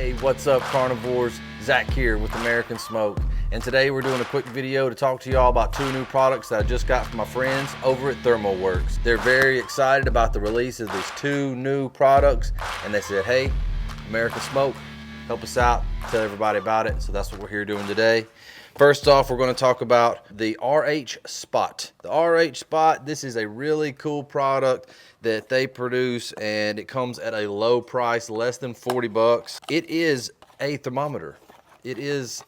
Hey, what's up carnivores? Zach here with American Smoke, and today we're doing a quick video to talk to y'all about two new products that I just got from my friends over at ThermoWorks. They're very excited about the release of these two new products, and they said, hey, American Smoke, help us out, tell everybody about it. So that's what we're here doing today. First off, we're going to talk about the RH Spot. The RH Spot, this is a really cool product that they produce, and it comes at a low price, less than 40 bucks. It is a thermometer. It is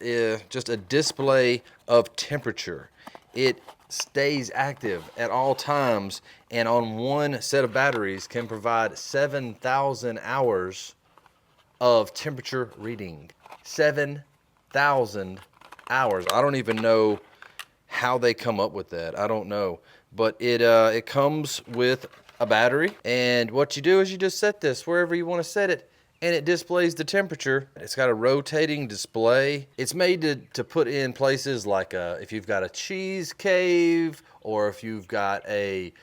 just a display of temperature. It stays active at all times, and on one set of batteries can provide 7,000 hours of temperature reading. 7,000 hours. I don't even know how they come up with that. I don't know, but it comes with a battery, and what you do is you just set this wherever you want to set it, and it displays the temperature. It's got a rotating display. It's made to put in places like if you've got a cheese cave, or if you've got a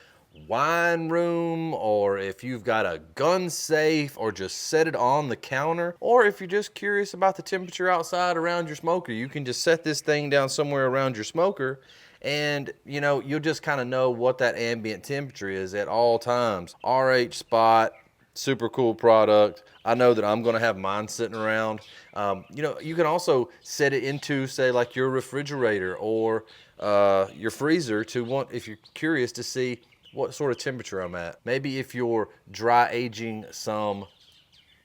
wine room, or if you've got a gun safe, or just set it on the counter, or if you're just curious about the temperature outside around your smoker, you can just set this thing down somewhere around your smoker, and you know, you'll just kind of know what that ambient temperature is at all times. RH Spot, super cool product. I know that I'm going to have mine sitting around. You know, you can also set it into, say, like your refrigerator or your freezer if you're curious to see what sort of temperature I'm at. Maybe if you're dry aging some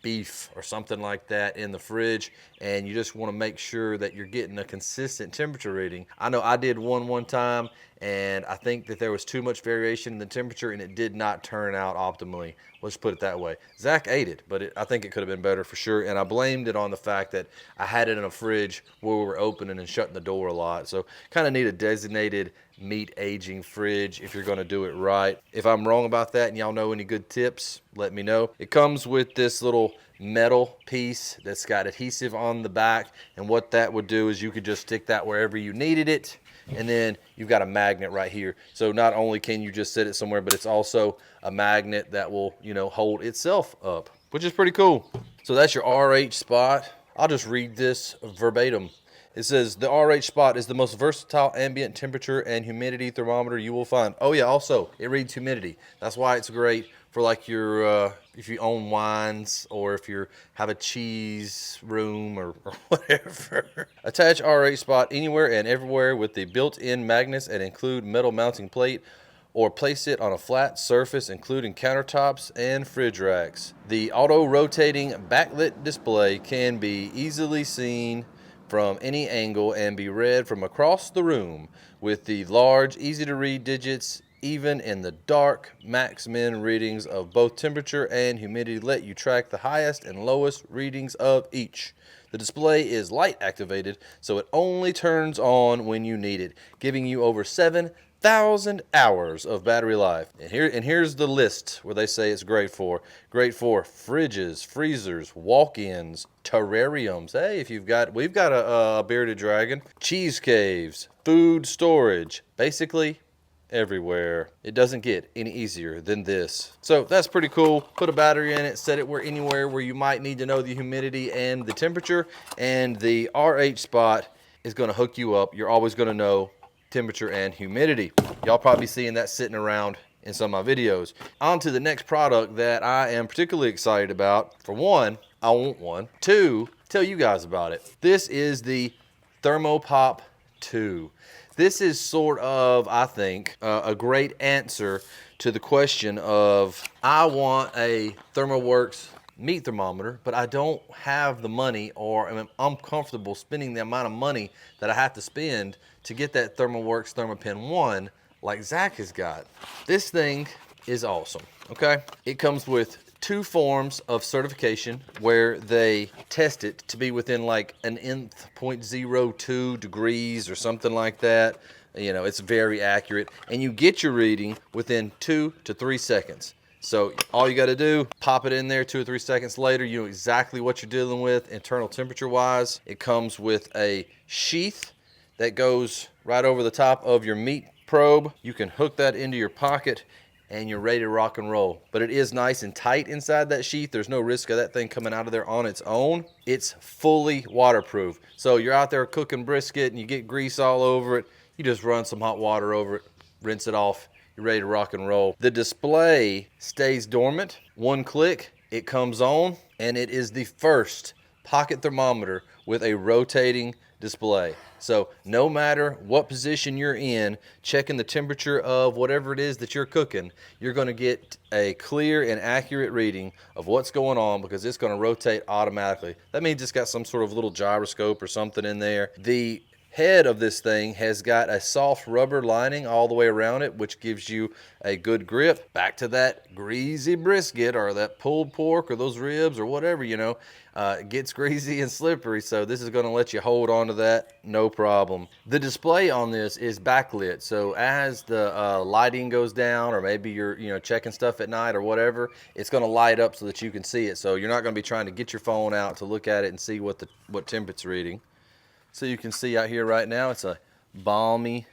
beef or something like that in the fridge, and you just want to make sure that you're getting a consistent temperature reading. I know I did one time, and I think that there was too much variation in the temperature, and it did not turn out optimally. Let's put it that way. Zach ate it, but I think it could have been better for sure, and I blamed it on the fact that I had it in a fridge where we were opening and shutting the door a lot. So kind of need a designated meat aging fridge if you're going to do it right. If I'm wrong about that and y'all know any good tips, let me know. It comes with this little metal piece that's got adhesive on the back, and what that would do is you could just stick that wherever you needed it, and then you've got a magnet right here. So not only can you just set it somewhere, but it's also a magnet that will, you know, hold itself up, which is pretty cool. So that's your RH Spot. I'll just read this verbatim. It says, the RH Spot is the most versatile ambient temperature and humidity thermometer you will find. Oh yeah, also, it reads humidity. That's why it's great for like your, if you own wines, or if you have a cheese room or whatever. Attach RH Spot anywhere and everywhere with the built-in magnets, and include metal mounting plate, or place it on a flat surface, including countertops and fridge racks. The auto-rotating backlit display can be easily seen from any angle and be read from across the room, with the large, easy-to-read digits. Even in the dark, max-min readings of both temperature and humidity let you track the highest and lowest readings of each. The display is light activated, so it only turns on when you need it, giving you over 7,000 hours of battery life. And here's the list where they say it's great for. Great for fridges, freezers, walk-ins, terrariums. Hey, we've got a bearded dragon. Cheese caves, food storage, basically everywhere. It doesn't get any easier than this. So that's pretty cool. Put a battery in it, set it anywhere where you might need to know the humidity and the temperature, and the RH Spot is going to hook you up. You're always going to know temperature and humidity. Y'all probably seeing that sitting around in some of my videos. On to the next product that I am particularly excited about. For one, I want one. Two, tell you guys about it. This is the ThermoPop 2. This is sort of, I think, a great answer to the question of, I want a ThermoWorks meat thermometer, but I don't have the money, or I'm uncomfortable spending the amount of money that I have to spend to get that ThermoWorks Thermapen ONE like Zach has got. This thing is awesome, okay? It comes with 2 forms of certification where they test it to be within like an nth 0.02 degrees or something like that. You know, it's very accurate, and you get your reading within 2 to 3 seconds. So all you got to do, pop it in there. 2 or 3 seconds later, you know exactly what you're dealing with internal temperature wise. It comes with a sheath that goes right over the top of your meat probe. You can hook that into your pocket and you're ready to rock and roll. But it is nice and tight inside that sheath. There's no risk of that thing coming out of there on its own. It's fully waterproof. So you're out there cooking brisket and you get grease all over it. You just run some hot water over it, rinse it off. You're ready to rock and roll. The display stays dormant. One click, it comes on, and it is the first pocket thermometer with a rotating display. So no matter what position you're in, checking the temperature of whatever it is that you're cooking, you're going to get a clear and accurate reading of what's going on because it's going to rotate automatically. That means it's got some sort of little gyroscope or something in there. The head of this thing has got a soft rubber lining all the way around it, which gives you a good grip. Back to that greasy brisket or that pulled pork or those ribs or whatever, you know, it gets greasy and slippery. So this is going to let you hold on to that, no problem. The display on this is backlit. So as the lighting goes down, or maybe you're checking stuff at night or whatever, it's going to light up so that you can see it. So you're not going to be trying to get your phone out to look at it and see what temp it's reading. So you can see out here right now, it's a balmy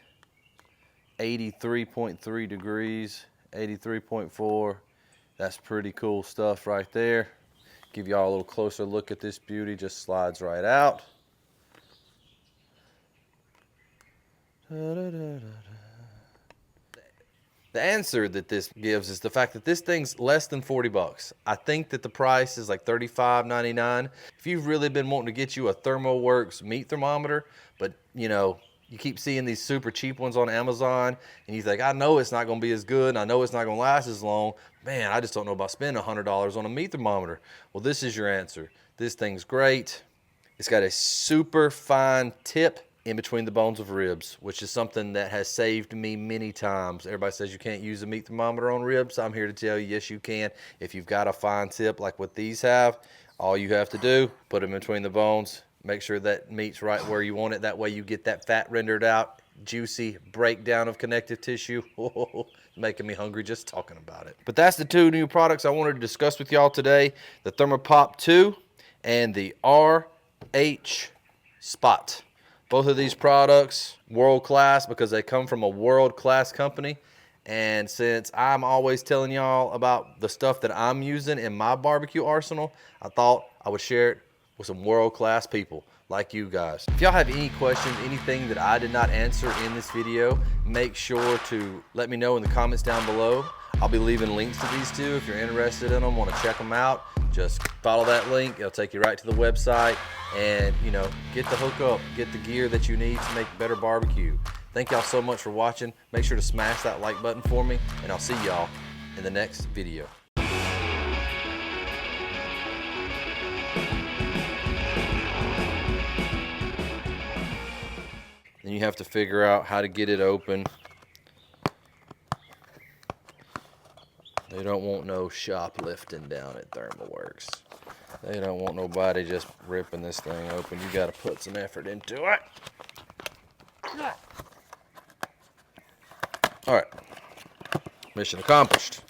83.3 degrees, 83.4. That's pretty cool stuff right there. Give y'all a little closer look at this beauty. Just slides right out. The answer that this gives is the fact that this thing's less than 40 bucks. I think that the price is like $35.99. If you've really been wanting to get you a ThermoWorks meat thermometer, but you keep seeing these super cheap ones on Amazon, and you think, I know it's not gonna be as good, and I know it's not gonna last as long. Man, I just don't know about spending $100 on a meat thermometer. Well, this is your answer. This thing's great. It's got a super fine tip in between the bones of ribs, which is something that has saved me many times. Everybody says you can't use a meat thermometer on ribs. I'm here to tell you, yes, you can. If you've got a fine tip like what these have, all you have to do, put them between the bones, make sure that meat's right where you want it. That way you get that fat rendered out, juicy breakdown of connective tissue. Making me hungry just talking about it. But that's the two new products I wanted to discuss with y'all today, the ThermoPop 2 and the RH Spot. Both of these products, world-class because they come from a world-class company. And since I'm always telling y'all about the stuff that I'm using in my barbecue arsenal, I thought I would share it with some world-class people like you guys. If y'all have any questions, anything that I did not answer in this video, make sure to let me know in the comments down below. I'll be leaving links to these two. If you're interested in them, want to check them out, just follow that link. It'll take you right to the website and, get the hookup, get the gear that you need to make better barbecue. Thank y'all so much for watching. Make sure to smash that like button for me, and I'll see y'all in the next video. Then you have to figure out how to get it open. They don't want no shoplifting down at ThermoWorks. They don't want nobody just ripping this thing open. You got to put some effort into it. All right. Mission accomplished.